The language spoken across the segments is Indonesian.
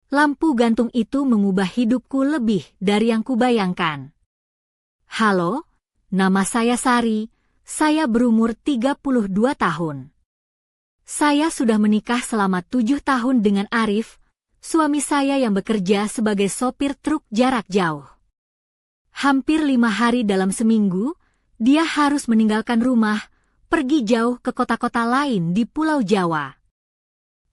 lampu gantung itu mengubah hidupku lebih dari yang kubayangkan. Halo, nama saya Sari, saya berumur 32 tahun. Saya sudah menikah selama 7 tahun dengan Arif, suami saya yang bekerja sebagai sopir truk jarak jauh. Hampir 5 hari dalam seminggu, dia harus meninggalkan rumah, pergi jauh ke kota-kota lain di Pulau Jawa.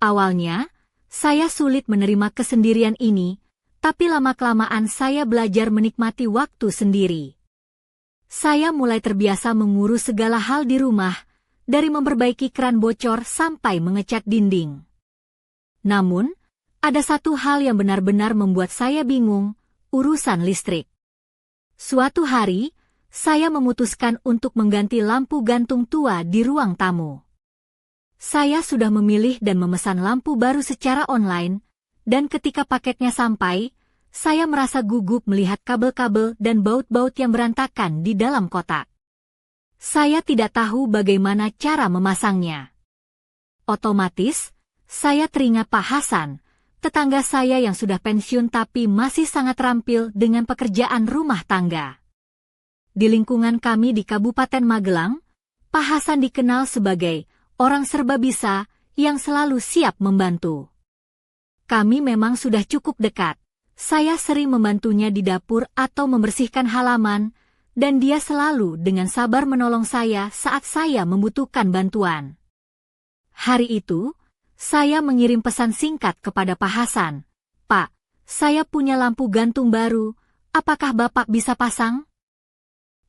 Awalnya, saya sulit menerima kesendirian ini, tapi lama-kelamaan saya belajar menikmati waktu sendiri. Saya mulai terbiasa mengurus segala hal di rumah, dari memperbaiki keran bocor sampai mengecat dinding. Namun, ada satu hal yang benar-benar membuat saya bingung, urusan listrik. Suatu hari, saya memutuskan untuk mengganti lampu gantung tua di ruang tamu. Saya sudah memilih dan memesan lampu baru secara online, dan ketika paketnya sampai, saya merasa gugup melihat kabel-kabel dan baut-baut yang berantakan di dalam kotak. Saya tidak tahu bagaimana cara memasangnya. Otomatis, saya teringat Pak Hasan, tetangga saya yang sudah pensiun tapi masih sangat terampil dengan pekerjaan rumah tangga. Di lingkungan kami di Kabupaten Magelang, Pak Hasan dikenal sebagai orang serba bisa yang selalu siap membantu. Kami memang sudah cukup dekat. Saya sering membantunya di dapur atau membersihkan halaman, dan dia selalu dengan sabar menolong saya saat saya membutuhkan bantuan. Hari itu, saya mengirim pesan singkat kepada Pak Hasan. Pak, saya punya lampu gantung baru, apakah Bapak bisa pasang?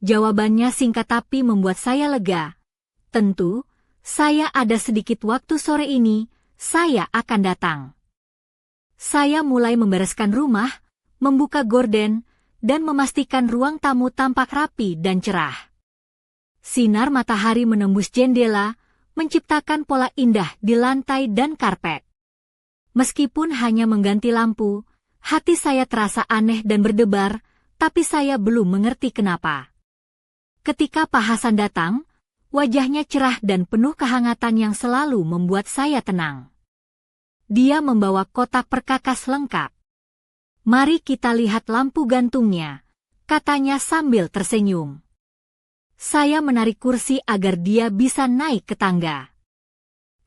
Jawabannya singkat tapi membuat saya lega. Tentu, saya ada sedikit waktu sore ini, saya akan datang. Saya mulai membereskan rumah, membuka gorden, dan memastikan ruang tamu tampak rapi dan cerah. Sinar matahari menembus jendela, menciptakan pola indah di lantai dan karpet. Meskipun hanya mengganti lampu, hati saya terasa aneh dan berdebar, tapi saya belum mengerti kenapa. Ketika Pak Hasan datang, wajahnya cerah dan penuh kehangatan yang selalu membuat saya tenang. Dia membawa kotak perkakas lengkap. Mari kita lihat lampu gantungnya, katanya sambil tersenyum. Saya menarik kursi agar dia bisa naik ke tangga.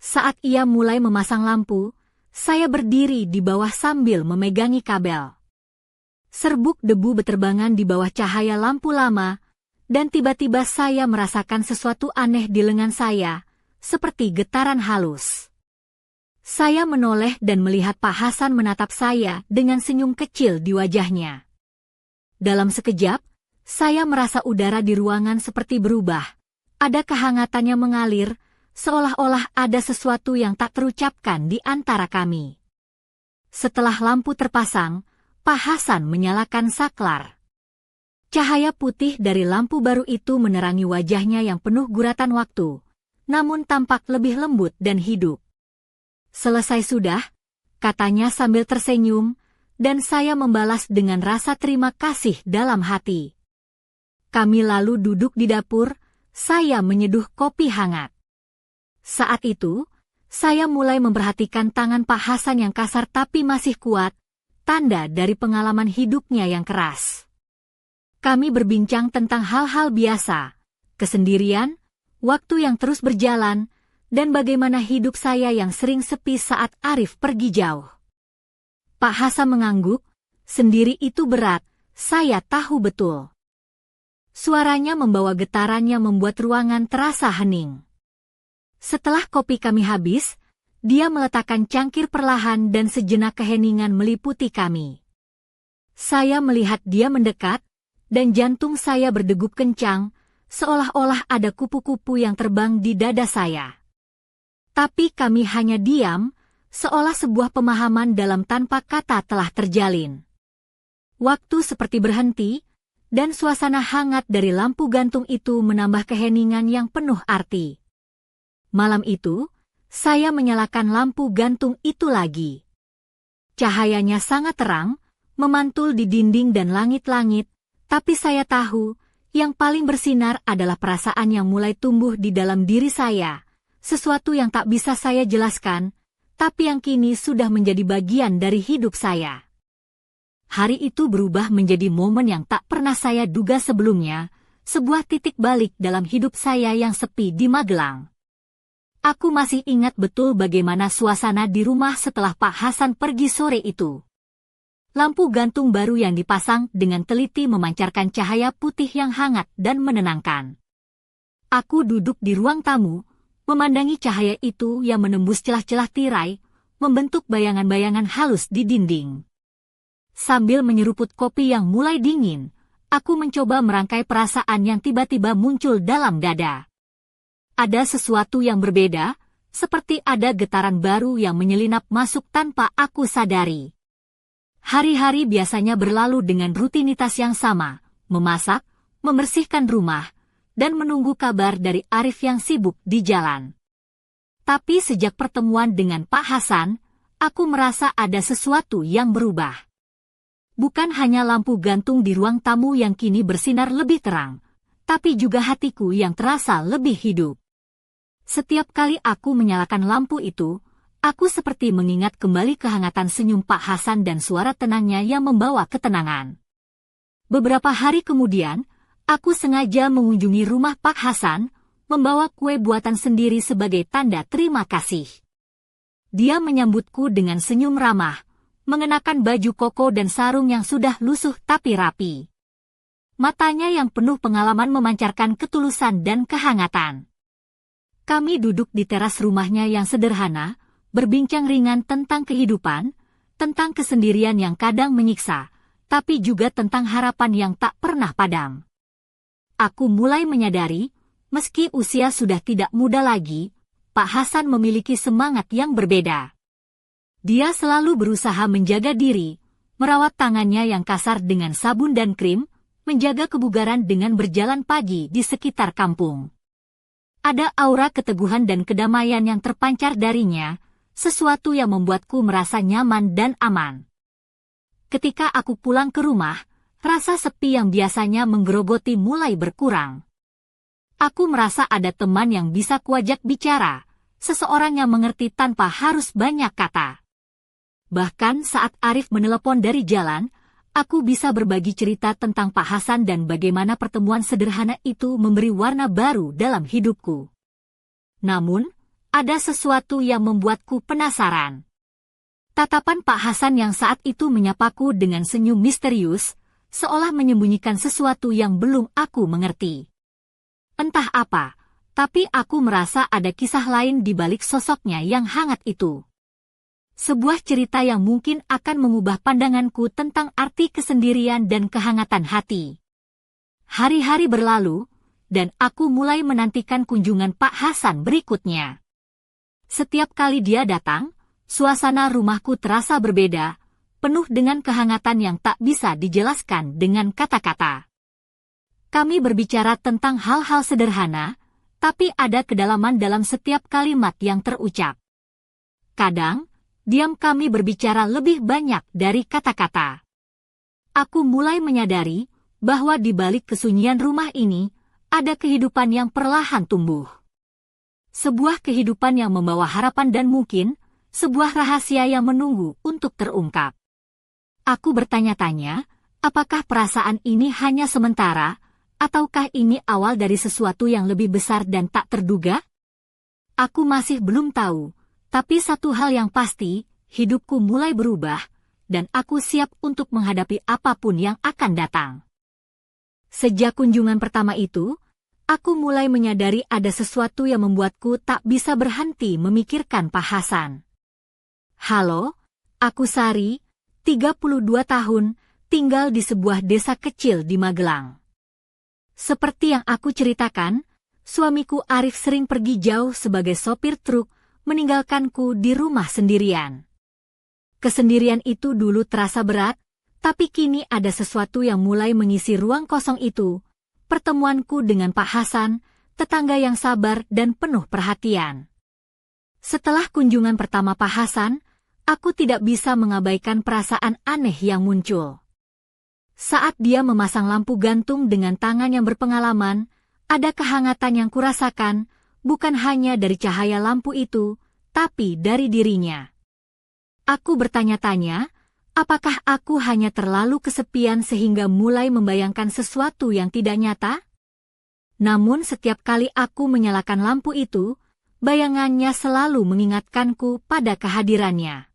Saat ia mulai memasang lampu, saya berdiri di bawah sambil memegangi kabel. Serbuk debu beterbangan di bawah cahaya lampu lama, dan tiba-tiba saya merasakan sesuatu aneh di lengan saya, seperti getaran halus. Saya menoleh dan melihat Pak Hasan menatap saya dengan senyum kecil di wajahnya. Dalam sekejap, saya merasa udara di ruangan seperti berubah. Ada kehangatan yang mengalir, seolah-olah ada sesuatu yang tak terucapkan di antara kami. Setelah lampu terpasang, Pak Hasan menyalakan saklar. Cahaya putih dari lampu baru itu menerangi wajahnya yang penuh guratan waktu, namun tampak lebih lembut dan hidup. Selesai sudah, katanya sambil tersenyum, dan saya membalas dengan rasa terima kasih dalam hati. Kami lalu duduk di dapur, saya menyeduh kopi hangat. Saat itu, saya mulai memperhatikan tangan Pak Hasan yang kasar tapi masih kuat, tanda dari pengalaman hidupnya yang keras. Kami berbincang tentang hal-hal biasa, kesendirian, waktu yang terus berjalan, dan bagaimana hidup saya yang sering sepi saat Arif pergi jauh. Pak Hasan mengangguk, sendiri itu berat, saya tahu betul. Suaranya membawa getaran yang membuat ruangan terasa hening. Setelah kopi kami habis, dia meletakkan cangkir perlahan dan sejenak keheningan meliputi kami. Saya melihat dia mendekat, dan jantung saya berdegup kencang, seolah-olah ada kupu-kupu yang terbang di dada saya. Tapi kami hanya diam, seolah sebuah pemahaman dalam tanpa kata telah terjalin. Waktu seperti berhenti, dan suasana hangat dari lampu gantung itu menambah keheningan yang penuh arti. Malam itu, saya menyalakan lampu gantung itu lagi. Cahayanya sangat terang, memantul di dinding dan langit-langit, tapi saya tahu, yang paling bersinar adalah perasaan yang mulai tumbuh di dalam diri saya, sesuatu yang tak bisa saya jelaskan, tapi yang kini sudah menjadi bagian dari hidup saya. Hari itu berubah menjadi momen yang tak pernah saya duga sebelumnya, sebuah titik balik dalam hidup saya yang sepi di Magelang. Aku masih ingat betul bagaimana suasana di rumah setelah Pak Hasan pergi sore itu. Lampu gantung baru yang dipasang dengan teliti memancarkan cahaya putih yang hangat dan menenangkan. Aku duduk di ruang tamu, memandangi cahaya itu yang menembus celah-celah tirai, membentuk bayangan-bayangan halus di dinding. Sambil menyeruput kopi yang mulai dingin, aku mencoba merangkai perasaan yang tiba-tiba muncul dalam dada. Ada sesuatu yang berbeda, seperti ada getaran baru yang menyelinap masuk tanpa aku sadari. Hari-hari biasanya berlalu dengan rutinitas yang sama, memasak, membersihkan rumah, dan menunggu kabar dari Arif yang sibuk di jalan. Tapi sejak pertemuan dengan Pak Hasan, aku merasa ada sesuatu yang berubah. Bukan hanya lampu gantung di ruang tamu yang kini bersinar lebih terang, tapi juga hatiku yang terasa lebih hidup. Setiap kali aku menyalakan lampu itu, aku seperti mengingat kembali kehangatan senyum Pak Hasan dan suara tenangnya yang membawa ketenangan. Beberapa hari kemudian, aku sengaja mengunjungi rumah Pak Hasan, membawa kue buatan sendiri sebagai tanda terima kasih. Dia menyambutku dengan senyum ramah, mengenakan baju koko dan sarung yang sudah lusuh tapi rapi. Matanya yang penuh pengalaman memancarkan ketulusan dan kehangatan. Kami duduk di teras rumahnya yang sederhana, berbincang ringan tentang kehidupan, tentang kesendirian yang kadang menyiksa, tapi juga tentang harapan yang tak pernah padam. Aku mulai menyadari, meski usia sudah tidak muda lagi, Pak Hasan memiliki semangat yang berbeda. Dia selalu berusaha menjaga diri, merawat tangannya yang kasar dengan sabun dan krim, menjaga kebugaran dengan berjalan pagi di sekitar kampung. Ada aura keteguhan dan kedamaian yang terpancar darinya, sesuatu yang membuatku merasa nyaman dan aman. Ketika aku pulang ke rumah, rasa sepi yang biasanya menggerogoti mulai berkurang. Aku merasa ada teman yang bisa kuajak bicara, seseorang yang mengerti tanpa harus banyak kata. Bahkan saat Arif menelepon dari jalan, aku bisa berbagi cerita tentang Pak Hasan dan bagaimana pertemuan sederhana itu memberi warna baru dalam hidupku. Namun, ada sesuatu yang membuatku penasaran. Tatapan Pak Hasan yang saat itu menyapaku dengan senyum misterius, seolah menyembunyikan sesuatu yang belum aku mengerti. Entah apa, tapi aku merasa ada kisah lain di balik sosoknya yang hangat itu. Sebuah cerita yang mungkin akan mengubah pandanganku tentang arti kesendirian dan kehangatan hati. Hari-hari berlalu, dan aku mulai menantikan kunjungan Pak Hasan berikutnya. Setiap kali dia datang, suasana rumahku terasa berbeda, penuh dengan kehangatan yang tak bisa dijelaskan dengan kata-kata. Kami berbicara tentang hal-hal sederhana, tapi ada kedalaman dalam setiap kalimat yang terucap. Kadang, diam kami berbicara lebih banyak dari kata-kata. Aku mulai menyadari bahwa di balik kesunyian rumah ini, ada kehidupan yang perlahan tumbuh. Sebuah kehidupan yang membawa harapan dan mungkin, sebuah rahasia yang menunggu untuk terungkap. Aku bertanya-tanya, apakah perasaan ini hanya sementara, ataukah ini awal dari sesuatu yang lebih besar dan tak terduga? Aku masih belum tahu, tapi satu hal yang pasti, hidupku mulai berubah, dan aku siap untuk menghadapi apapun yang akan datang. Sejak kunjungan pertama itu, aku mulai menyadari ada sesuatu yang membuatku tak bisa berhenti memikirkan Pak Hasan. Halo, aku Sari, 32 tahun, tinggal di sebuah desa kecil di Magelang. Seperti yang aku ceritakan, suamiku Arif sering pergi jauh sebagai sopir truk, meninggalkanku di rumah sendirian. Kesendirian itu dulu terasa berat, tapi kini ada sesuatu yang mulai mengisi ruang kosong itu. Pertemuanku dengan Pak Hasan, tetangga yang sabar dan penuh perhatian. Setelah kunjungan pertama Pak Hasan, aku tidak bisa mengabaikan perasaan aneh yang muncul. Saat dia memasang lampu gantung dengan tangan yang berpengalaman, ada kehangatan yang kurasakan, bukan hanya dari cahaya lampu itu, tapi dari dirinya. Aku bertanya-tanya, apakah aku hanya terlalu kesepian sehingga mulai membayangkan sesuatu yang tidak nyata? Namun setiap kali aku menyalakan lampu itu, bayangannya selalu mengingatkanku pada kehadirannya.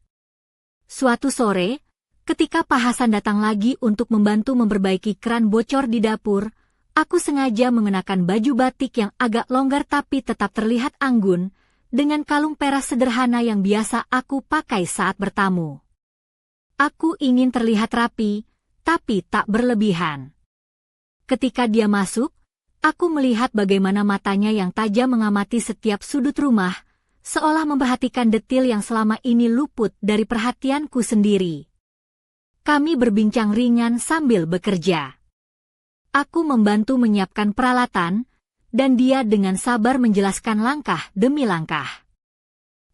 Suatu sore, ketika Pak Hasan datang lagi untuk membantu memperbaiki keran bocor di dapur, aku sengaja mengenakan baju batik yang agak longgar tapi tetap terlihat anggun, dengan kalung perak sederhana yang biasa aku pakai saat bertamu. Aku ingin terlihat rapi, tapi tak berlebihan. Ketika dia masuk, aku melihat bagaimana matanya yang tajam mengamati setiap sudut rumah, seolah memperhatikan detil yang selama ini luput dari perhatianku sendiri. Kami berbincang ringan sambil bekerja. Aku membantu menyiapkan peralatan, dan dia dengan sabar menjelaskan langkah demi langkah.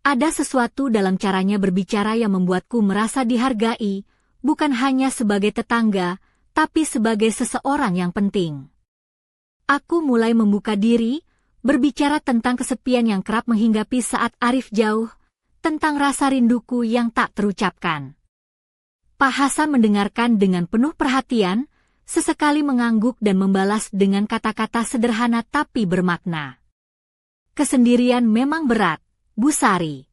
Ada sesuatu dalam caranya berbicara yang membuatku merasa dihargai, bukan hanya sebagai tetangga, tapi sebagai seseorang yang penting. Aku mulai membuka diri, berbicara tentang kesepian yang kerap menghinggapi saat Arif jauh, tentang rasa rinduku yang tak terucapkan. Pak Hasan mendengarkan dengan penuh perhatian, sesekali mengangguk dan membalas dengan kata-kata sederhana tapi bermakna. Kesendirian memang berat, Bu Sari.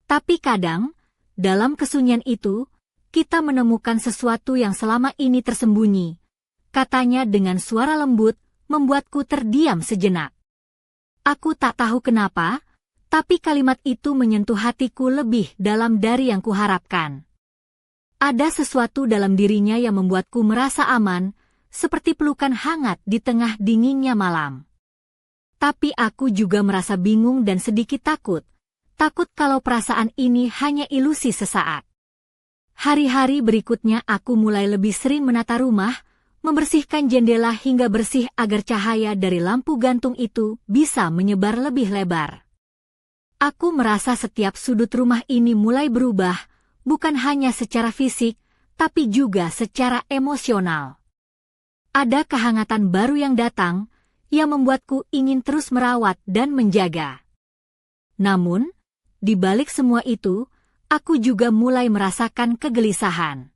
Tapi kadang, dalam kesunyian itu, kita menemukan sesuatu yang selama ini tersembunyi. Katanya dengan suara lembut, membuatku terdiam sejenak. Aku tak tahu kenapa, tapi kalimat itu menyentuh hatiku lebih dalam dari yang kuharapkan. Ada sesuatu dalam dirinya yang membuatku merasa aman, seperti pelukan hangat di tengah dinginnya malam. Tapi aku juga merasa bingung dan sedikit takut kalau perasaan ini hanya ilusi sesaat. Hari-hari berikutnya aku mulai lebih sering menata rumah, membersihkan jendela hingga bersih agar cahaya dari lampu gantung itu bisa menyebar lebih lebar. Aku merasa setiap sudut rumah ini mulai berubah, bukan hanya secara fisik, tapi juga secara emosional. Ada kehangatan baru yang datang, yang membuatku ingin terus merawat dan menjaga. Namun, di balik semua itu, aku juga mulai merasakan kegelisahan.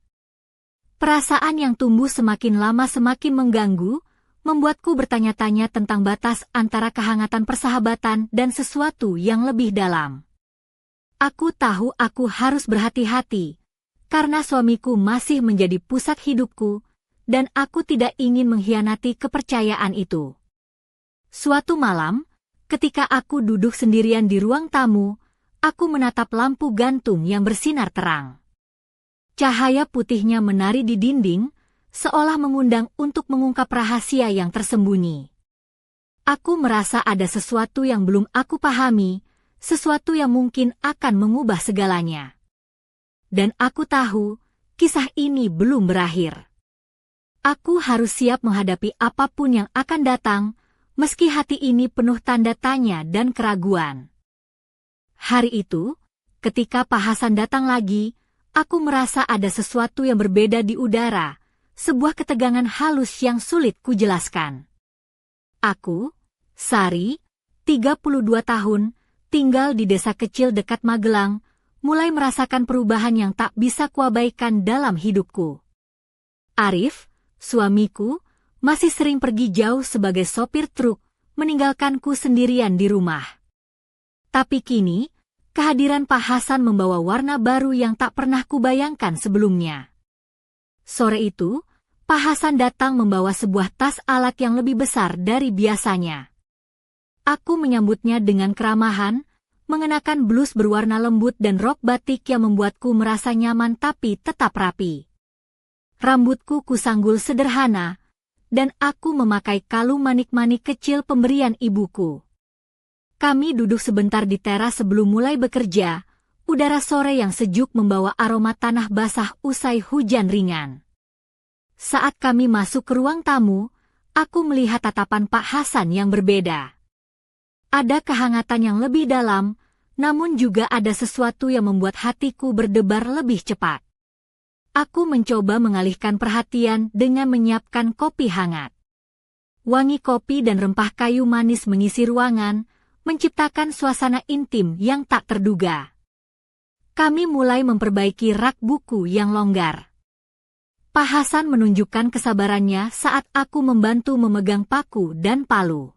Perasaan yang tumbuh semakin lama semakin mengganggu, membuatku bertanya-tanya tentang batas antara kehangatan persahabatan dan sesuatu yang lebih dalam. Aku tahu aku harus berhati-hati, karena suamiku masih menjadi pusat hidupku, dan aku tidak ingin mengkhianati kepercayaan itu. Suatu malam, ketika aku duduk sendirian di ruang tamu, aku menatap lampu gantung yang bersinar terang. Cahaya putihnya menari di dinding, seolah mengundang untuk mengungkap rahasia yang tersembunyi. Aku merasa ada sesuatu yang belum aku pahami, sesuatu yang mungkin akan mengubah segalanya. Dan aku tahu, kisah ini belum berakhir. Aku harus siap menghadapi apapun yang akan datang, meski hati ini penuh tanda tanya dan keraguan. Hari itu, ketika Pak Hasan datang lagi, aku merasa ada sesuatu yang berbeda di udara, sebuah ketegangan halus yang sulit kujelaskan. Aku, Sari, 32 tahun, tinggal di desa kecil dekat Magelang, mulai merasakan perubahan yang tak bisa kuabaikan dalam hidupku. Arif, suamiku, masih sering pergi jauh sebagai sopir truk, meninggalkanku sendirian di rumah. Tapi kini, kehadiran Pak Hasan membawa warna baru yang tak pernah kubayangkan sebelumnya. Sore itu, Pak Hasan datang membawa sebuah tas alat yang lebih besar dari biasanya. Aku menyambutnya dengan keramahan, mengenakan blus berwarna lembut dan rok batik yang membuatku merasa nyaman tapi tetap rapi. Rambutku kusanggul sederhana, dan aku memakai kalung manik-manik kecil pemberian ibuku. Kami duduk sebentar di teras sebelum mulai bekerja, udara sore yang sejuk membawa aroma tanah basah usai hujan ringan. Saat kami masuk ke ruang tamu, aku melihat tatapan Pak Hasan yang berbeda. Ada kehangatan yang lebih dalam, namun juga ada sesuatu yang membuat hatiku berdebar lebih cepat. Aku mencoba mengalihkan perhatian dengan menyiapkan kopi hangat. Wangi kopi dan rempah kayu manis mengisi ruangan, menciptakan suasana intim yang tak terduga. Kami mulai memperbaiki rak buku yang longgar. Pak Hasan menunjukkan kesabarannya saat aku membantu memegang paku dan palu.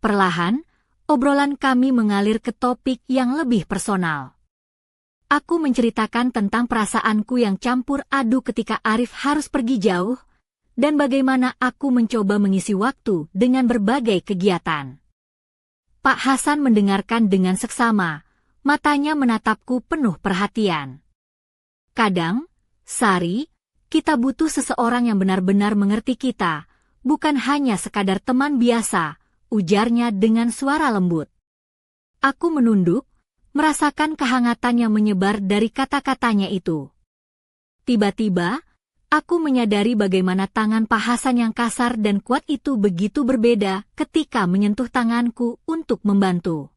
Perlahan, obrolan kami mengalir ke topik yang lebih personal. Aku menceritakan tentang perasaanku yang campur aduk ketika Arif harus pergi jauh, dan bagaimana aku mencoba mengisi waktu dengan berbagai kegiatan. Pak Hasan mendengarkan dengan seksama, matanya menatapku penuh perhatian. Kadang, Sari, kita butuh seseorang yang benar-benar mengerti kita, bukan hanya sekadar teman biasa, ujarnya dengan suara lembut. Aku menunduk, merasakan kehangatan yang menyebar dari kata-katanya itu. Tiba-tiba, aku menyadari bagaimana tangan Pak Hasan yang kasar dan kuat itu begitu berbeda ketika menyentuh tanganku untuk membantu.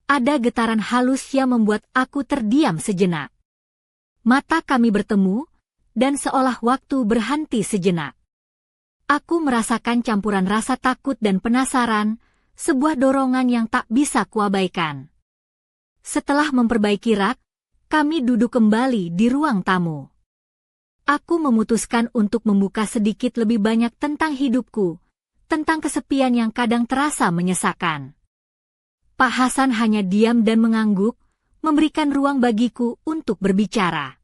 Ada getaran halus yang membuat aku terdiam sejenak. Mata kami bertemu, dan seolah waktu berhenti sejenak. Aku merasakan campuran rasa takut dan penasaran, sebuah dorongan yang tak bisa kuabaikan. Setelah memperbaiki rak, kami duduk kembali di ruang tamu. Aku memutuskan untuk membuka sedikit lebih banyak tentang hidupku, tentang kesepian yang kadang terasa menyesakan. Pak Hasan hanya diam dan mengangguk, memberikan ruang bagiku untuk berbicara.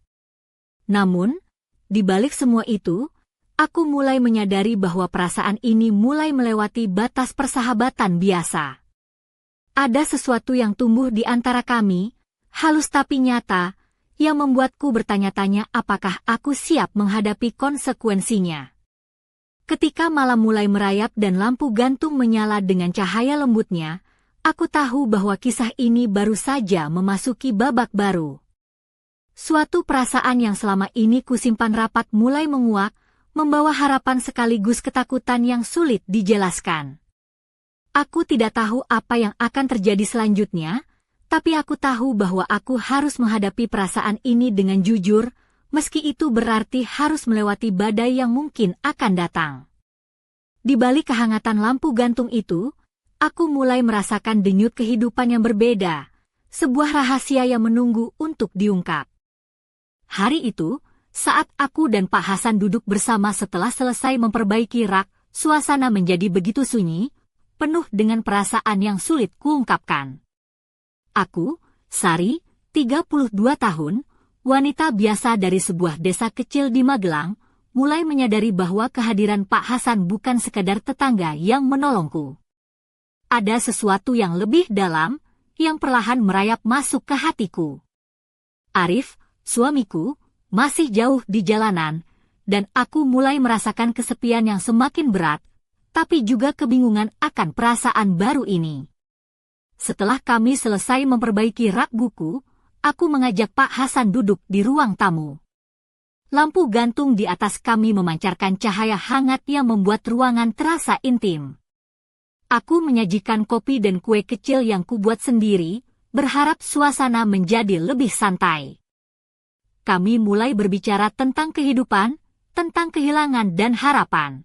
Namun, di balik semua itu, aku mulai menyadari bahwa perasaan ini mulai melewati batas persahabatan biasa. Ada sesuatu yang tumbuh di antara kami, halus tapi nyata, yang membuatku bertanya-tanya apakah aku siap menghadapi konsekuensinya. Ketika malam mulai merayap dan lampu gantung menyala dengan cahaya lembutnya, aku tahu bahwa kisah ini baru saja memasuki babak baru. Suatu perasaan yang selama ini kusimpan rapat mulai menguak, membawa harapan sekaligus ketakutan yang sulit dijelaskan. Aku tidak tahu apa yang akan terjadi selanjutnya, tapi aku tahu bahwa aku harus menghadapi perasaan ini dengan jujur, meski itu berarti harus melewati badai yang mungkin akan datang. Di balik kehangatan lampu gantung itu, aku mulai merasakan denyut kehidupan yang berbeda, sebuah rahasia yang menunggu untuk diungkap. Hari itu, saat aku dan Pak Hasan duduk bersama setelah selesai memperbaiki rak, suasana menjadi begitu sunyi, penuh dengan perasaan yang sulit kuungkapkan. Aku, Sari, 32 tahun, wanita biasa dari sebuah desa kecil di Magelang, mulai menyadari bahwa kehadiran Pak Hasan bukan sekadar tetangga yang menolongku. Ada sesuatu yang lebih dalam, yang perlahan merayap masuk ke hatiku. Arif, suamiku, masih jauh di jalanan, dan aku mulai merasakan kesepian yang semakin berat, tapi juga kebingungan akan perasaan baru ini. Setelah kami selesai memperbaiki rak buku, aku mengajak Pak Hasan duduk di ruang tamu. Lampu gantung di atas kami memancarkan cahaya hangat yang membuat ruangan terasa intim. Aku menyajikan kopi dan kue kecil yang kubuat sendiri, berharap suasana menjadi lebih santai. Kami mulai berbicara tentang kehidupan, tentang kehilangan dan harapan.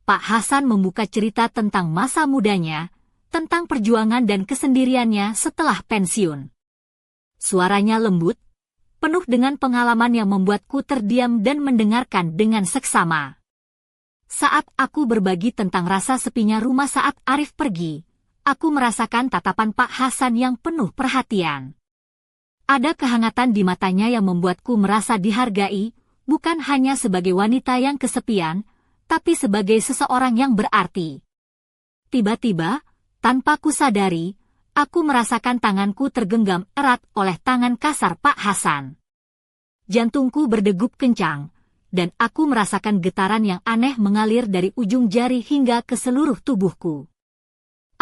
Pak Hasan membuka cerita tentang masa mudanya, tentang perjuangan dan kesendiriannya setelah pensiun. Suaranya lembut, penuh dengan pengalaman yang membuatku terdiam dan mendengarkan dengan seksama. Saat aku berbagi tentang rasa sepinya rumah saat Arif pergi, aku merasakan tatapan Pak Hasan yang penuh perhatian. Ada kehangatan di matanya yang membuatku merasa dihargai, bukan hanya sebagai wanita yang kesepian, tapi sebagai seseorang yang berarti. Tiba-tiba, tanpa kusadari, aku merasakan tanganku tergenggam erat oleh tangan kasar Pak Hasan. Jantungku berdegup kencang, dan aku merasakan getaran yang aneh mengalir dari ujung jari hingga ke seluruh tubuhku.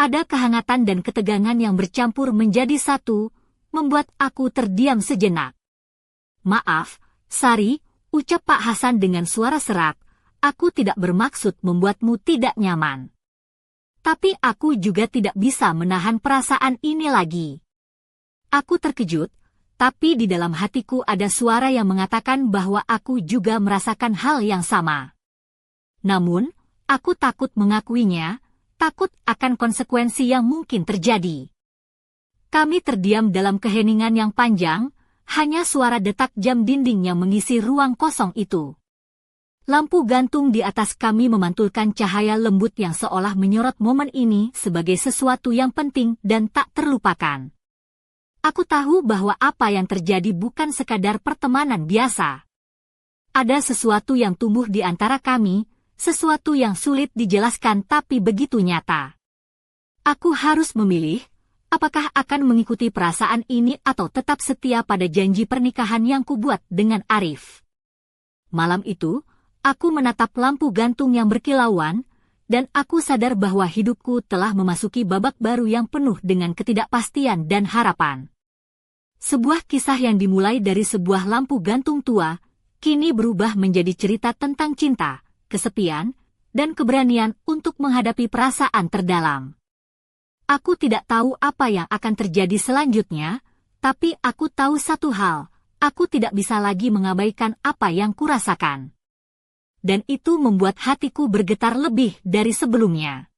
Ada kehangatan dan ketegangan yang bercampur menjadi satu, membuat aku terdiam sejenak. Maaf, Sari, ucap Pak Hasan dengan suara serak, aku tidak bermaksud membuatmu tidak nyaman. Tapi aku juga tidak bisa menahan perasaan ini lagi. Aku terkejut, tapi di dalam hatiku ada suara yang mengatakan bahwa aku juga merasakan hal yang sama. Namun, aku takut mengakuinya, takut akan konsekuensi yang mungkin terjadi. Kami terdiam dalam keheningan yang panjang, hanya suara detak jam dinding yang mengisi ruang kosong itu. Lampu gantung di atas kami memantulkan cahaya lembut yang seolah menyorot momen ini sebagai sesuatu yang penting dan tak terlupakan. Aku tahu bahwa apa yang terjadi bukan sekadar pertemanan biasa. Ada sesuatu yang tumbuh di antara kami, sesuatu yang sulit dijelaskan tapi begitu nyata. Aku harus memilih, apakah akan mengikuti perasaan ini atau tetap setia pada janji pernikahan yang kubuat dengan Arif. Malam itu, aku menatap lampu gantung yang berkilauan, dan aku sadar bahwa hidupku telah memasuki babak baru yang penuh dengan ketidakpastian dan harapan. Sebuah kisah yang dimulai dari sebuah lampu gantung tua, kini berubah menjadi cerita tentang cinta, kesepian, dan keberanian untuk menghadapi perasaan terdalam. Aku tidak tahu apa yang akan terjadi selanjutnya, tapi aku tahu satu hal, aku tidak bisa lagi mengabaikan apa yang kurasakan. Dan itu membuat hatiku bergetar lebih dari sebelumnya.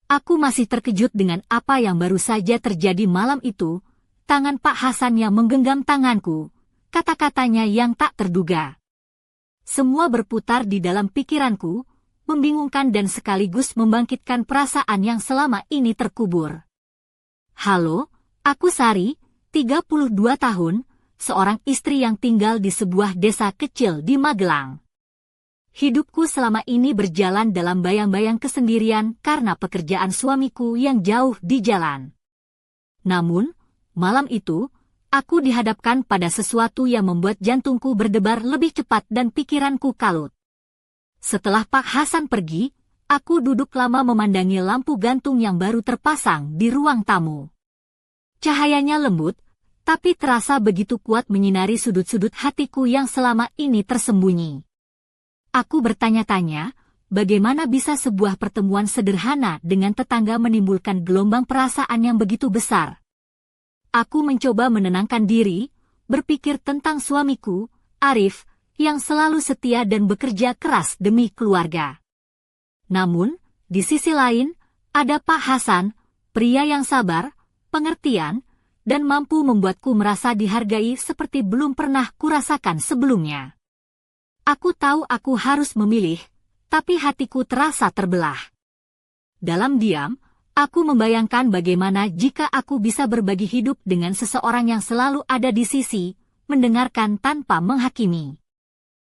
Aku masih terkejut dengan apa yang baru saja terjadi malam itu, tangan Pak Hasan yang menggenggam tanganku, kata-katanya yang tak terduga. Semua berputar di dalam pikiranku, membingungkan dan sekaligus membangkitkan perasaan yang selama ini terkubur. Halo, aku Sari, 32 tahun, seorang istri yang tinggal di sebuah desa kecil di Magelang. Hidupku selama ini berjalan dalam bayang-bayang kesendirian karena pekerjaan suamiku yang jauh di jalan. Namun, malam itu, aku dihadapkan pada sesuatu yang membuat jantungku berdebar lebih cepat dan pikiranku kalut. Setelah Pak Hasan pergi, aku duduk lama memandangi lampu gantung yang baru terpasang di ruang tamu. Cahayanya lembut, tapi terasa begitu kuat menyinari sudut-sudut hatiku yang selama ini tersembunyi. Aku bertanya-tanya, bagaimana bisa sebuah pertemuan sederhana dengan tetangga menimbulkan gelombang perasaan yang begitu besar? Aku mencoba menenangkan diri, berpikir tentang suamiku, Arif, yang selalu setia dan bekerja keras demi keluarga. Namun, di sisi lain, ada Pak Hasan, pria yang sabar, pengertian, dan mampu membuatku merasa dihargai seperti belum pernah kurasakan sebelumnya. Aku tahu aku harus memilih, tapi hatiku terasa terbelah. Dalam diam, aku membayangkan bagaimana jika aku bisa berbagi hidup dengan seseorang yang selalu ada di sisi, mendengarkan tanpa menghakimi.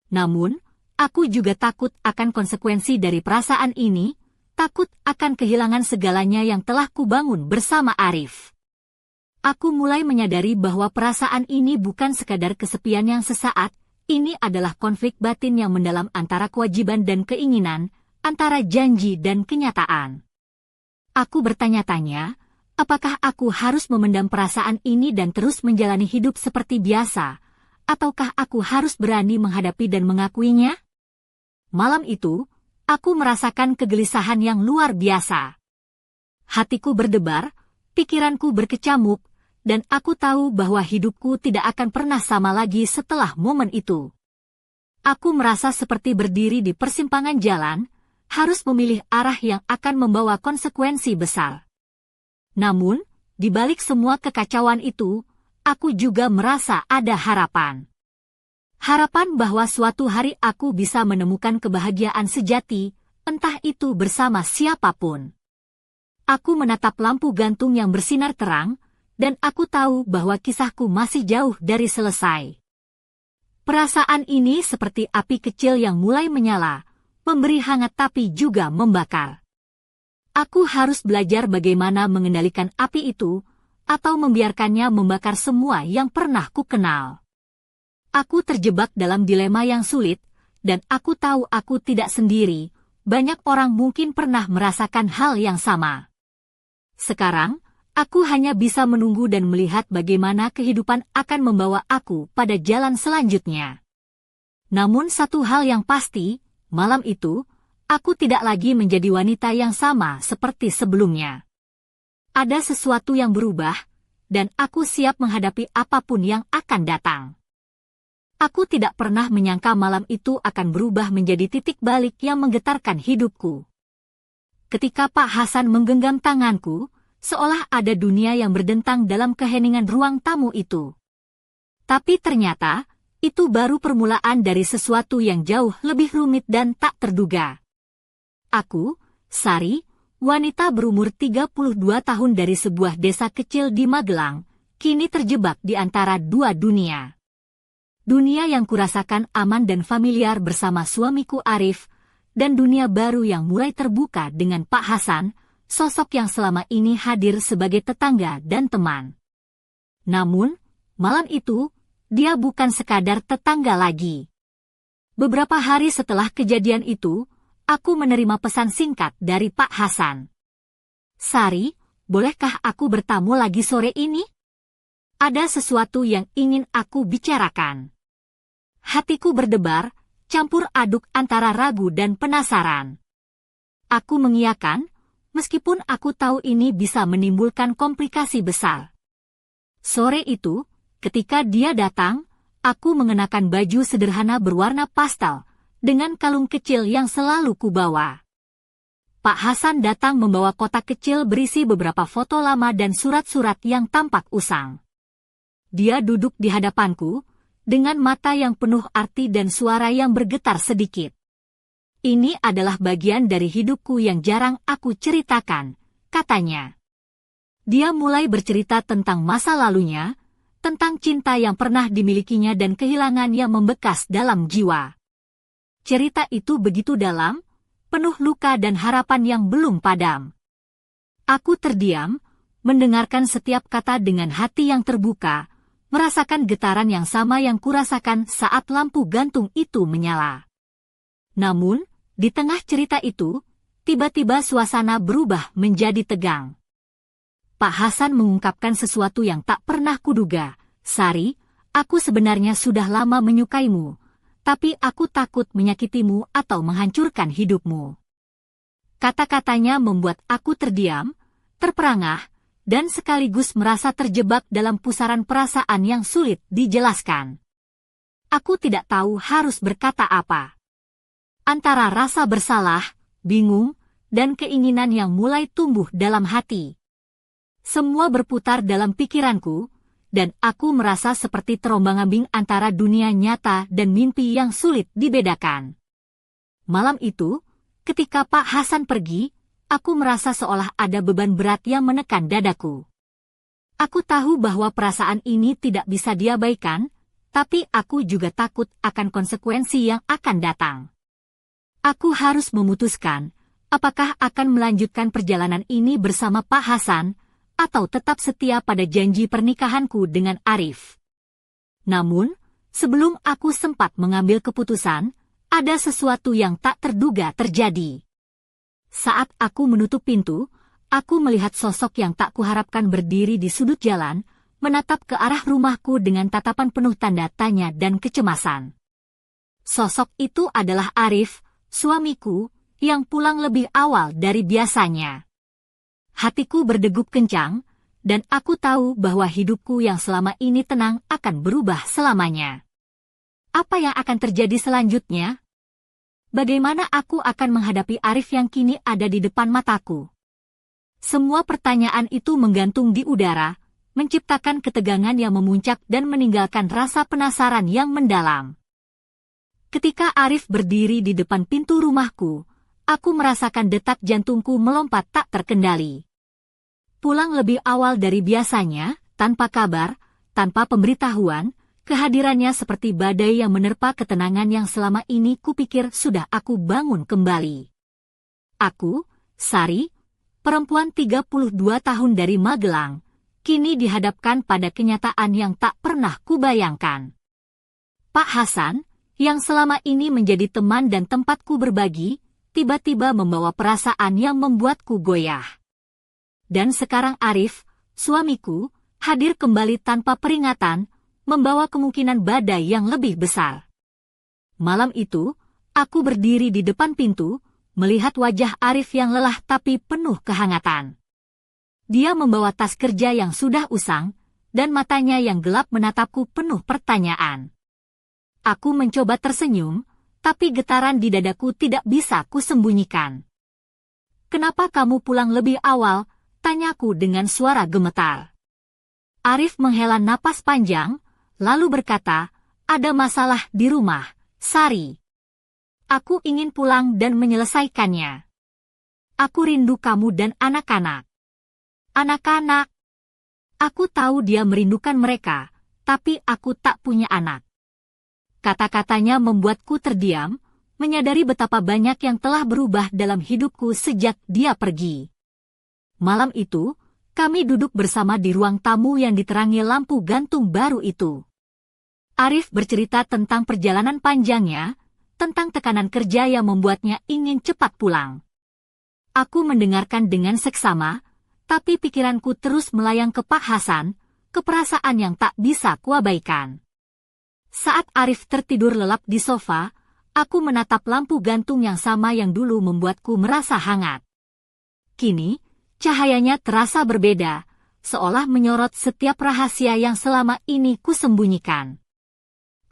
Namun, aku juga takut akan konsekuensi dari perasaan ini, takut akan kehilangan segalanya yang telah kubangun bersama Arif. Aku mulai menyadari bahwa perasaan ini bukan sekadar kesepian yang sesaat, ini adalah konflik batin yang mendalam antara kewajiban dan keinginan, antara janji dan kenyataan. Aku bertanya-tanya, apakah aku harus memendam perasaan ini dan terus menjalani hidup seperti biasa, ataukah aku harus berani menghadapi dan mengakuinya? Malam itu, aku merasakan kegelisahan yang luar biasa. Hatiku berdebar, pikiranku berkecamuk, dan aku tahu bahwa hidupku tidak akan pernah sama lagi setelah momen itu. Aku merasa seperti berdiri di persimpangan jalan, harus memilih arah yang akan membawa konsekuensi besar. Namun, di balik semua kekacauan itu, aku juga merasa ada harapan. Harapan bahwa suatu hari aku bisa menemukan kebahagiaan sejati, entah itu bersama siapapun. Aku menatap lampu gantung yang bersinar terang, dan aku tahu bahwa kisahku masih jauh dari selesai. Perasaan ini seperti api kecil yang mulai menyala, memberi hangat tapi juga membakar. Aku harus belajar bagaimana mengendalikan api itu, atau membiarkannya membakar semua yang pernah ku kenal. Aku terjebak dalam dilema yang sulit, dan aku tahu aku tidak sendiri, banyak orang mungkin pernah merasakan hal yang sama. Sekarang, aku hanya bisa menunggu dan melihat bagaimana kehidupan akan membawa aku pada jalan selanjutnya. Namun satu hal yang pasti, malam itu, aku tidak lagi menjadi wanita yang sama seperti sebelumnya. Ada sesuatu yang berubah, dan aku siap menghadapi apapun yang akan datang. Aku tidak pernah menyangka malam itu akan berubah menjadi titik balik yang menggetarkan hidupku. Ketika Pak Hasan menggenggam tanganku, seolah ada dunia yang berdentang dalam keheningan ruang tamu itu. Tapi ternyata, itu baru permulaan dari sesuatu yang jauh lebih rumit dan tak terduga. Aku, Sari, wanita berumur 32 tahun dari sebuah desa kecil di Magelang, kini terjebak di antara dua dunia. Dunia yang kurasakan aman dan familiar bersama suamiku Arif, dan dunia baru yang mulai terbuka dengan Pak Hasan, sosok yang selama ini hadir sebagai tetangga dan teman. Namun, malam itu, dia bukan sekadar tetangga lagi. Beberapa hari setelah kejadian itu, aku menerima pesan singkat dari Pak Hasan. Sari, bolehkah aku bertamu lagi sore ini? Ada sesuatu yang ingin aku bicarakan. Hatiku berdebar, campur aduk antara ragu dan penasaran. Aku mengiyakan, meskipun aku tahu ini bisa menimbulkan komplikasi besar. Sore itu, ketika dia datang, aku mengenakan baju sederhana berwarna pastel, dengan kalung kecil yang selalu kubawa. Pak Hasan datang membawa kotak kecil berisi beberapa foto lama dan surat-surat yang tampak usang. Dia duduk di hadapanku, dengan mata yang penuh arti dan suara yang bergetar sedikit. Ini adalah bagian dari hidupku yang jarang aku ceritakan, katanya. Dia mulai bercerita tentang masa lalunya, tentang cinta yang pernah dimilikinya dan kehilangan yang membekas dalam jiwa. Cerita itu begitu dalam, penuh luka dan harapan yang belum padam. Aku terdiam, mendengarkan setiap kata dengan hati yang terbuka, merasakan getaran yang sama yang kurasakan saat lampu gantung itu menyala. Namun, di tengah cerita itu, tiba-tiba suasana berubah menjadi tegang. Pak Hasan mengungkapkan sesuatu yang tak pernah kuduga. Sari, aku sebenarnya sudah lama menyukaimu, tapi aku takut menyakitimu atau menghancurkan hidupmu. Kata-katanya membuat aku terdiam, terperangah, dan sekaligus merasa terjebak dalam pusaran perasaan yang sulit dijelaskan. Aku tidak tahu harus berkata apa. Antara rasa bersalah, bingung, dan keinginan yang mulai tumbuh dalam hati. Semua berputar dalam pikiranku, dan aku merasa seperti terombang-ambing antara dunia nyata dan mimpi yang sulit dibedakan. Malam itu, ketika Pak Hasan pergi, aku merasa seolah ada beban berat yang menekan dadaku. Aku tahu bahwa perasaan ini tidak bisa diabaikan, tapi aku juga takut akan konsekuensi yang akan datang. Aku harus memutuskan, apakah akan melanjutkan perjalanan ini bersama Pak Hasan, atau tetap setia pada janji pernikahanku dengan Arif. Namun, sebelum aku sempat mengambil keputusan, ada sesuatu yang tak terduga terjadi. Saat aku menutup pintu, aku melihat sosok yang tak kuharapkan berdiri di sudut jalan, menatap ke arah rumahku dengan tatapan penuh tanda tanya dan kecemasan. Sosok itu adalah Arif, suamiku, yang pulang lebih awal dari biasanya. Hatiku berdegup kencang, dan aku tahu bahwa hidupku yang selama ini tenang akan berubah selamanya. Apa yang akan terjadi selanjutnya? Bagaimana aku akan menghadapi Arif yang kini ada di depan mataku? Semua pertanyaan itu menggantung di udara, menciptakan ketegangan yang memuncak dan meninggalkan rasa penasaran yang mendalam. Ketika Arif berdiri di depan pintu rumahku, aku merasakan detak jantungku melompat tak terkendali. Pulang lebih awal dari biasanya, tanpa kabar, tanpa pemberitahuan, kehadirannya seperti badai yang menerpa ketenangan yang selama ini kupikir sudah aku bangun kembali. Aku, Sari, perempuan 32 tahun dari Magelang, kini dihadapkan pada kenyataan yang tak pernah kubayangkan. Pak Hasan, yang selama ini menjadi teman dan tempatku berbagi, tiba-tiba membawa perasaan yang membuatku goyah. Dan sekarang Arif, suamiku, hadir kembali tanpa peringatan, membawa kemungkinan badai yang lebih besar. Malam itu, aku berdiri di depan pintu, melihat wajah Arif yang lelah tapi penuh kehangatan. Dia membawa tas kerja yang sudah usang, dan matanya yang gelap menatapku penuh pertanyaan. Aku mencoba tersenyum, tapi getaran di dadaku tidak bisa kusembunyikan. "Kenapa kamu pulang lebih awal?" Tanyaku dengan suara gemetar. Arif menghela napas panjang, lalu berkata, ada masalah di rumah, Sari. Aku ingin pulang dan menyelesaikannya. Aku rindu kamu dan anak-anak. Anak-anak. Aku tahu dia merindukan mereka, tapi aku tak punya anak. Kata-katanya membuatku terdiam, menyadari betapa banyak yang telah berubah dalam hidupku sejak dia pergi. Malam itu, kami duduk bersama di ruang tamu yang diterangi lampu gantung baru itu. Arif bercerita tentang perjalanan panjangnya, tentang tekanan kerja yang membuatnya ingin cepat pulang. Aku mendengarkan dengan seksama, tapi pikiranku terus melayang ke Pak Hasan, ke perasaan yang tak bisa kuabaikan. Saat Arif tertidur lelap di sofa, aku menatap lampu gantung yang sama yang dulu membuatku merasa hangat. Kini, cahayanya terasa berbeda, seolah menyorot setiap rahasia yang selama ini kusembunyikan.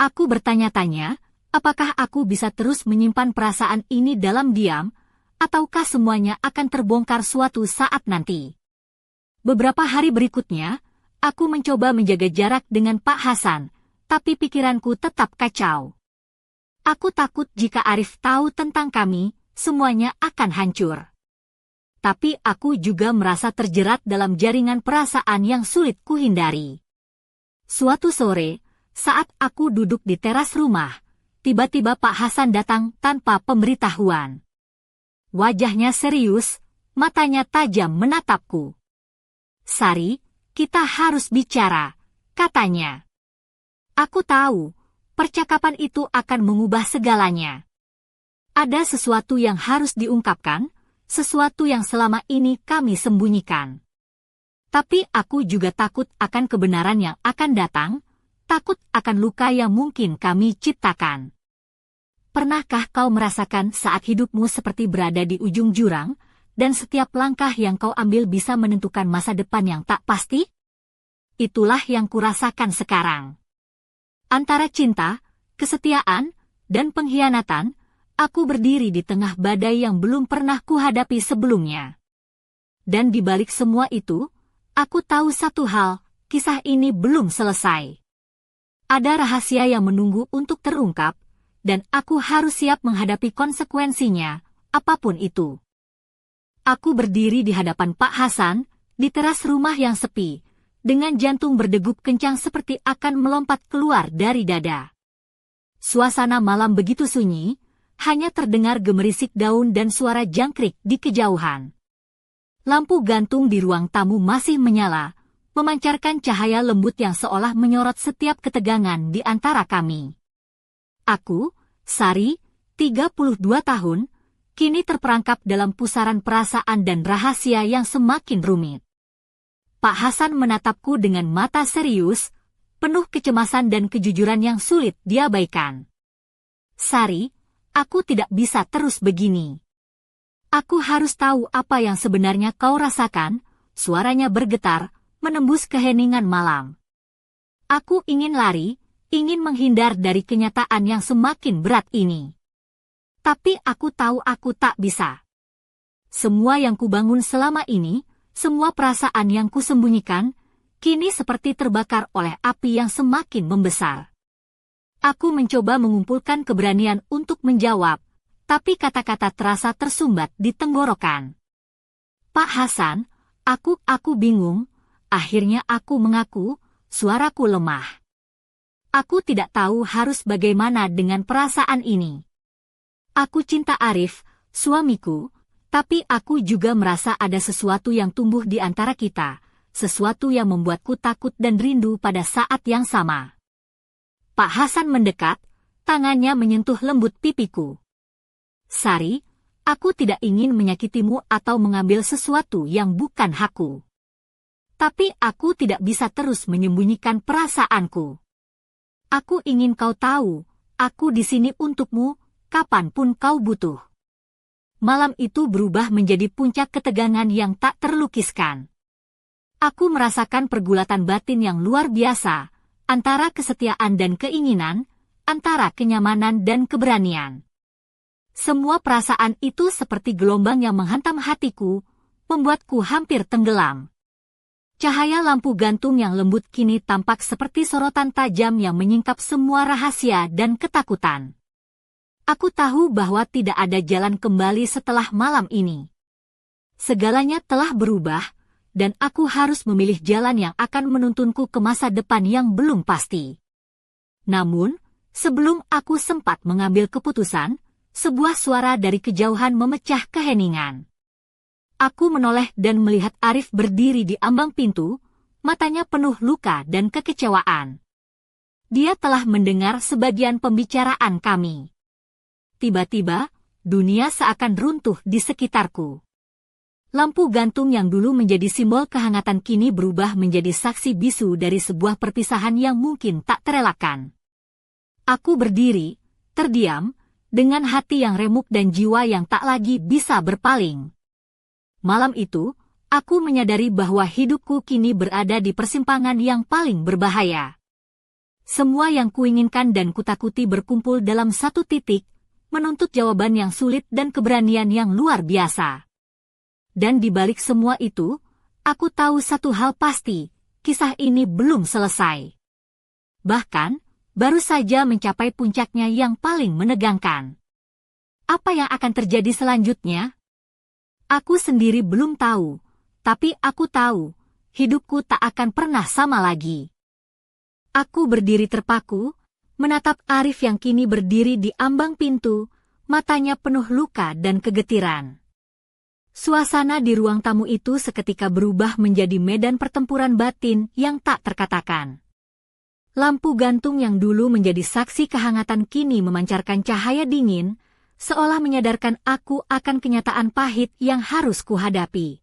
Aku bertanya-tanya, apakah aku bisa terus menyimpan perasaan ini dalam diam, ataukah semuanya akan terbongkar suatu saat nanti. Beberapa hari berikutnya, aku mencoba menjaga jarak dengan Pak Hasan, tapi pikiranku tetap kacau. Aku takut jika Arif tahu tentang kami, semuanya akan hancur. Tapi aku juga merasa terjerat dalam jaringan perasaan yang sulit kuhindari. Suatu sore, saat aku duduk di teras rumah, tiba-tiba Pak Hasan datang tanpa pemberitahuan. Wajahnya serius, matanya tajam menatapku. Sari, kita harus bicara, katanya. Aku tahu, percakapan itu akan mengubah segalanya. Ada sesuatu yang harus diungkapkan, sesuatu yang selama ini kami sembunyikan. Tapi aku juga takut akan kebenaran yang akan datang, takut akan luka yang mungkin kami ciptakan. Pernahkah kau merasakan saat hidupmu seperti berada di ujung jurang, dan setiap langkah yang kau ambil bisa menentukan masa depan yang tak pasti? Itulah yang kurasakan sekarang. Antara cinta, kesetiaan, dan pengkhianatan, aku berdiri di tengah badai yang belum pernah kuhadapi sebelumnya. Dan di balik semua itu, aku tahu satu hal, kisah ini belum selesai. Ada rahasia yang menunggu untuk terungkap, dan aku harus siap menghadapi konsekuensinya, apapun itu. Aku berdiri di hadapan Pak Hasan, di teras rumah yang sepi, dengan jantung berdegup kencang seperti akan melompat keluar dari dada. Suasana malam begitu sunyi, hanya terdengar gemerisik daun dan suara jangkrik di kejauhan. Lampu gantung di ruang tamu masih menyala, memancarkan cahaya lembut yang seolah menyorot setiap ketegangan di antara kami. Aku, Sari, 32 tahun, kini terperangkap dalam pusaran perasaan dan rahasia yang semakin rumit. Pak Hasan menatapku dengan mata serius, penuh kecemasan dan kejujuran yang sulit diabaikan. Sari, aku tidak bisa terus begini. Aku harus tahu apa yang sebenarnya kau rasakan, suaranya bergetar, menembus keheningan malam. Aku ingin lari, ingin menghindar dari kenyataan yang semakin berat ini. Tapi aku tahu aku tak bisa. Semua yang kubangun selama ini, semua perasaan yang kusembunyikan, kini seperti terbakar oleh api yang semakin membesar. Aku mencoba mengumpulkan keberanian untuk menjawab, tapi kata-kata terasa tersumbat di tenggorokan. Pak Hasan, aku bingung, akhirnya aku mengaku, suaraku lemah. Aku tidak tahu harus bagaimana dengan perasaan ini. Aku cinta Arif, suamiku, tapi aku juga merasa ada sesuatu yang tumbuh di antara kita, sesuatu yang membuatku takut dan rindu pada saat yang sama. Pak Hasan mendekat, tangannya menyentuh lembut pipiku. Sari, aku tidak ingin menyakitimu atau mengambil sesuatu yang bukan hakku. Tapi aku tidak bisa terus menyembunyikan perasaanku. Aku ingin kau tahu, aku di sini untukmu, kapanpun kau butuh. Malam itu berubah menjadi puncak ketegangan yang tak terlukiskan. Aku merasakan pergulatan batin yang luar biasa, antara kesetiaan dan keinginan, antara kenyamanan dan keberanian. Semua perasaan itu seperti gelombang yang menghantam hatiku, membuatku hampir tenggelam. Cahaya lampu gantung yang lembut kini tampak seperti sorotan tajam yang menyingkap semua rahasia dan ketakutan. Aku tahu bahwa tidak ada jalan kembali setelah malam ini. Segalanya telah berubah, dan aku harus memilih jalan yang akan menuntunku ke masa depan yang belum pasti. Namun, sebelum aku sempat mengambil keputusan, sebuah suara dari kejauhan memecah keheningan. Aku menoleh dan melihat Arif berdiri di ambang pintu, matanya penuh luka dan kekecewaan. Dia telah mendengar sebagian pembicaraan kami. Tiba-tiba, dunia seakan runtuh di sekitarku. Lampu gantung yang dulu menjadi simbol kehangatan kini berubah menjadi saksi bisu dari sebuah perpisahan yang mungkin tak terelakkan. Aku berdiri, terdiam, dengan hati yang remuk dan jiwa yang tak lagi bisa berpaling. Malam itu, aku menyadari bahwa hidupku kini berada di persimpangan yang paling berbahaya. Semua yang kuinginkan dan kutakuti berkumpul dalam satu titik, menuntut jawaban yang sulit dan keberanian yang luar biasa. Dan di balik semua itu, aku tahu satu hal pasti, kisah ini belum selesai. Bahkan, baru saja mencapai puncaknya yang paling menegangkan. Apa yang akan terjadi selanjutnya? Aku sendiri belum tahu, tapi aku tahu, hidupku tak akan pernah sama lagi. Aku berdiri terpaku, menatap Arif yang kini berdiri di ambang pintu, matanya penuh luka dan kegetiran. Suasana di ruang tamu itu seketika berubah menjadi medan pertempuran batin yang tak terkatakan. Lampu gantung yang dulu menjadi saksi kehangatan kini memancarkan cahaya dingin, seolah menyadarkan aku akan kenyataan pahit yang harus kuhadapi.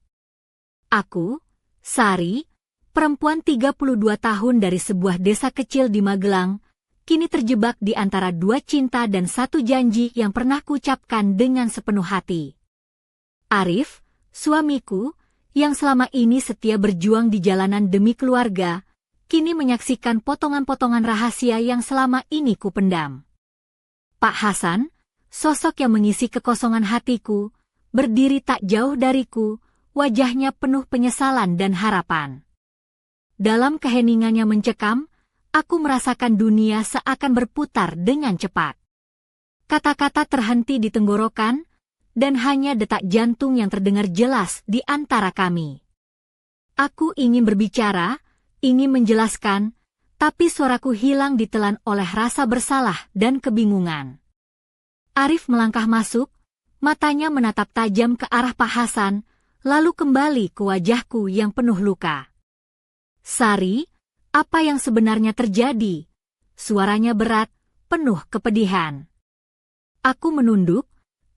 Aku, Sari, perempuan 32 tahun dari sebuah desa kecil di Magelang, kini terjebak di antara dua cinta dan satu janji yang pernah kuucapkan dengan sepenuh hati. Arif, suamiku, yang selama ini setia berjuang di jalanan demi keluarga, kini menyaksikan potongan-potongan rahasia yang selama ini kupendam. Pak Hasan, sosok yang mengisi kekosongan hatiku, berdiri tak jauh dariku, wajahnya penuh penyesalan dan harapan. Dalam keheningannya mencekam, aku merasakan dunia seakan berputar dengan cepat. Kata-kata terhenti di tenggorokan, dan hanya detak jantung yang terdengar jelas di antara kami. Aku ingin berbicara, ingin menjelaskan, tapi suaraku hilang ditelan oleh rasa bersalah dan kebingungan. Arif melangkah masuk, matanya menatap tajam ke arah Pak Hasan, lalu kembali ke wajahku yang penuh luka. Sari, apa yang sebenarnya terjadi? Suaranya berat, penuh kepedihan. Aku menunduk,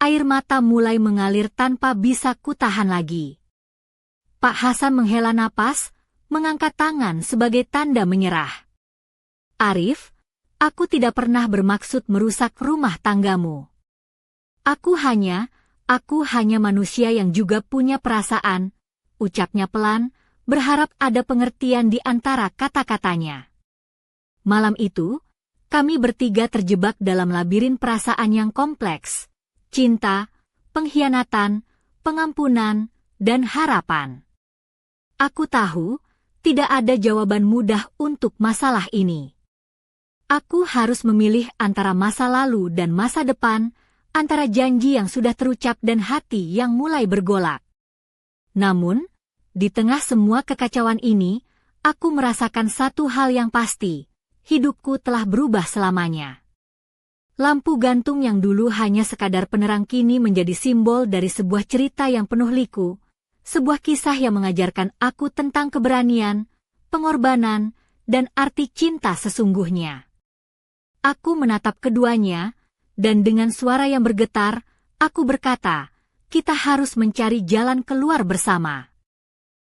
air mata mulai mengalir tanpa bisa kutahan lagi. Pak Hasan menghela napas, mengangkat tangan sebagai tanda menyerah. Arif, aku tidak pernah bermaksud merusak rumah tanggamu. Aku hanya manusia yang juga punya perasaan, ucapnya pelan, berharap ada pengertian di antara kata-katanya. Malam itu, kami bertiga terjebak dalam labirin perasaan yang kompleks, cinta, pengkhianatan, pengampunan, dan harapan. Aku tahu, tidak ada jawaban mudah untuk masalah ini. Aku harus memilih antara masa lalu dan masa depan, antara janji yang sudah terucap dan hati yang mulai bergolak. Namun, di tengah semua kekacauan ini, aku merasakan satu hal yang pasti, hidupku telah berubah selamanya. Lampu gantung yang dulu hanya sekadar penerang kini menjadi simbol dari sebuah cerita yang penuh liku, sebuah kisah yang mengajarkan aku tentang keberanian, pengorbanan, dan arti cinta sesungguhnya. Aku menatap keduanya, dan dengan suara yang bergetar, aku berkata, kita harus mencari jalan keluar bersama.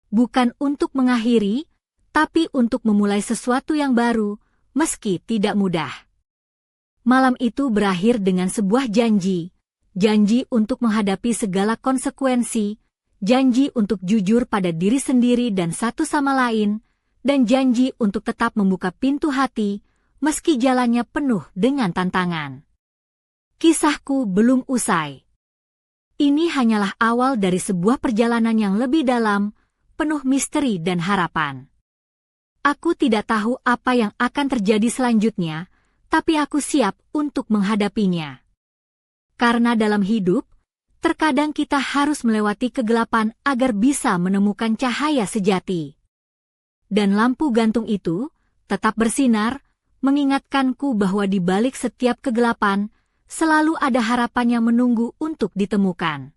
Bukan untuk mengakhiri, tapi untuk memulai sesuatu yang baru, meski tidak mudah. Malam itu berakhir dengan sebuah janji untuk menghadapi segala konsekuensi, janji untuk jujur pada diri sendiri dan satu sama lain, dan janji untuk tetap membuka pintu hati, meski jalannya penuh dengan tantangan. Kisahku belum usai. Ini hanyalah awal dari sebuah perjalanan yang lebih dalam, penuh misteri dan harapan. Aku tidak tahu apa yang akan terjadi selanjutnya, tapi aku siap untuk menghadapinya. Karena dalam hidup, terkadang kita harus melewati kegelapan agar bisa menemukan cahaya sejati. Dan lampu gantung itu tetap bersinar, mengingatkanku bahwa di balik setiap kegelapan, selalu ada harapan yang menunggu untuk ditemukan.